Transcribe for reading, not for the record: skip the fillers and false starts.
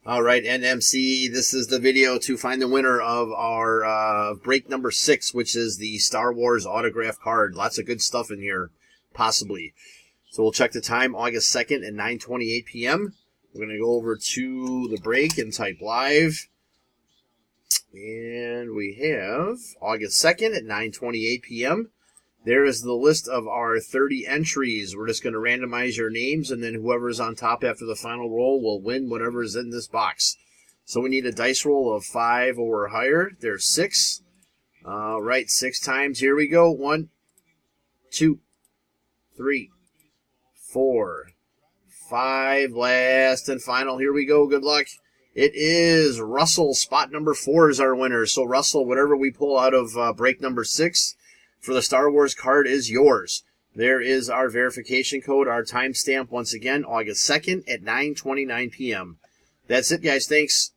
All right, NMC, this is the video to find the winner of our break number 6, which is the Star Wars autograph card. Lots of good stuff in here, possibly. So we'll check the time, August 2nd at 9:28 p.m. We're going to go over to the break and type live. And we have August 2nd at 9:28 p.m. There is the list of our 30 entries. We're just going to randomize your names, and then whoever's on top after the final roll will win whatever is in this box. So we need a dice roll of 5 or higher. There's 6. Right, 6 times. Here we go. 1, 2, 3, 4, 5. Last and final. Here we go. Good luck. It is Russell. Spot number 4 is our winner. So, Russell, whatever we pull out of break number 6 for the Star Wars card is yours. There is our verification code, our timestamp, once again, August 2nd at 9:29 p.m. That's it, guys. Thanks.